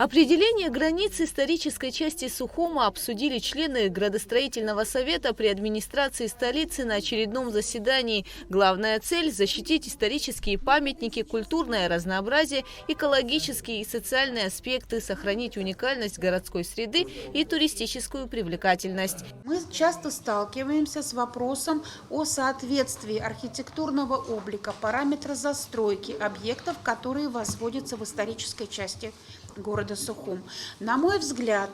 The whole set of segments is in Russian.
Определение границ исторической части Сухума обсудили члены градостроительного совета при администрации столицы на очередном заседании. Главная цель – защитить исторические памятники, культурное разнообразие, экологические и социальные аспекты, сохранить уникальность городской среды и туристическую привлекательность. Мы часто сталкиваемся с вопросом о соответствии архитектурного облика, параметра застройки объектов, которые возводятся в исторической части города Сухум. На мой взгляд,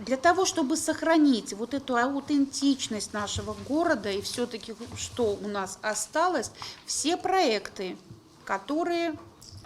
для того, чтобы сохранить вот эту аутентичность нашего города и все-таки, что у нас осталось, все проекты, которые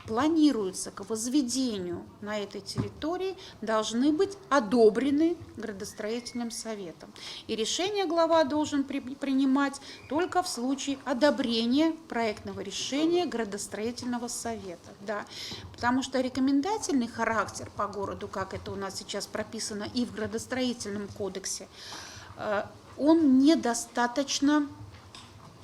планируются к возведению на этой территории, должны быть одобрены градостроительным советом. И решение глава должен принимать только в случае одобрения проектного решения градостроительного совета. Да. Потому что рекомендательный характер по городу, как это у нас сейчас прописано и в градостроительном кодексе, он недостаточно,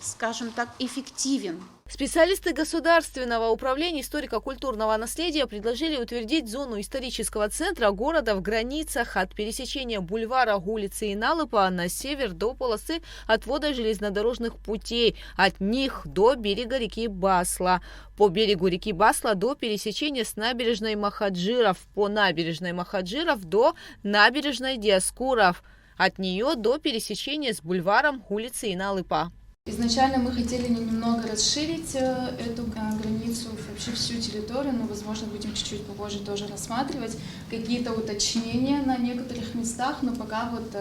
скажем так, эффективен. Специалисты Государственного управления историко-культурного наследия предложили утвердить зону исторического центра города в границах от пересечения бульвара улицы Иналыпа на север до полосы отвода железнодорожных путей, от них до берега реки Басла, по берегу реки Басла до пересечения с набережной Махаджиров, по набережной Махаджиров до набережной Диаскуров, от нее до пересечения с бульваром улицы Иналыпа. Изначально мы хотели немного расширить эту границу, вообще всю территорию, но, возможно, будем чуть-чуть попозже тоже рассматривать какие-то уточнения на некоторых местах, но пока вот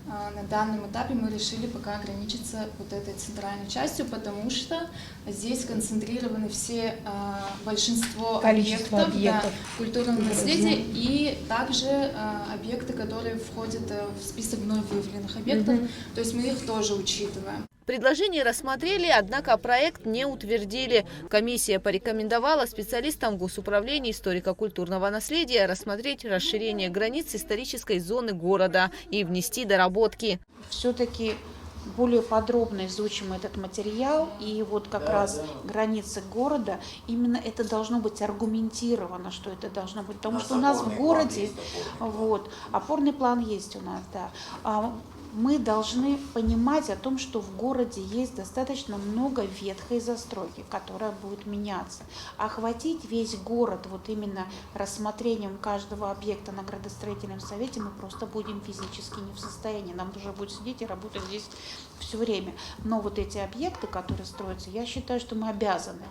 на данном этапе мы решили пока ограничиться вот этой центральной частью, потому что здесь концентрированы все большинство объектов. Да, культурного наследия и также объекты, которые входят в список вновь выявленных объектов, то есть мы их тоже учитываем. Предложение рассмотрели, однако проект не утвердили. Комиссия порекомендовала специалистам Госуправления историко-культурного наследия рассмотреть расширение границ исторической зоны города и внести доработки. Все-таки более подробно изучим этот материал, и вот как раз границы города, именно это должно быть аргументировано, что это должно быть, потому что у нас в городе, опорный план есть у нас, да. Мы должны понимать о том, что в городе есть достаточно много ветхой застройки, которая будет меняться. Охватить весь город вот именно рассмотрением каждого объекта на градостроительном совете мы просто будем физически не в состоянии. Нам нужно будет сидеть и работать здесь все время. Но вот эти объекты, которые строятся, я считаю, что мы обязаны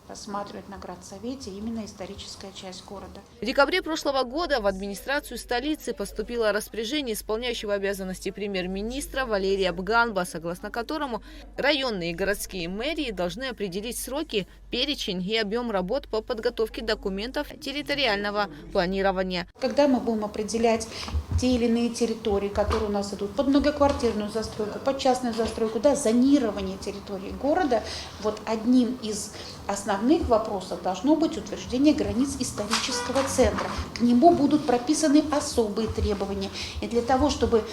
рассматривать на градсовете именно историческая часть города. В декабре прошлого года в администрацию столицы поступило распоряжение исполняющего обязанности премьер-министра Валерия Бганба, согласно которому районные и городские мэрии должны определить сроки, перечень и объем работ по подготовке документов территориального планирования. Когда мы будем определять те или иные территории, которые у нас идут под многоквартирную застройку, под частную застройку, да, зонирование территории города, вот одним из основных вопросов должно быть утверждение границ исторического центра. К нему будут прописаны особые требования. И для того, чтобы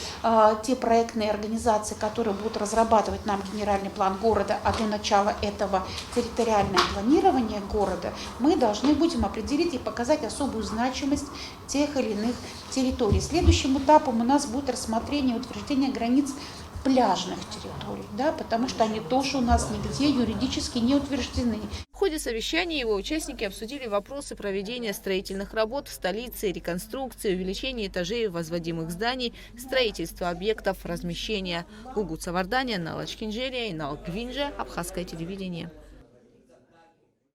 те проектные организации, которые будут разрабатывать нам генеральный план города, а до начала этого территориальное планирование города, мы должны будем определить и показать особую значимость тех или иных территорий. Следующим этапом у нас будет рассмотрение и утверждение границ пляжных территорий, да, потому что они тоже у нас нигде юридически не утверждены. В ходе совещания его участники обсудили вопросы проведения строительных работ в столице, реконструкции, увеличения этажей возводимых зданий, строительства объектов размещения. Угут Саварданя, Налач Кинжерия и Нал Гвинже, Абхазское телевидение.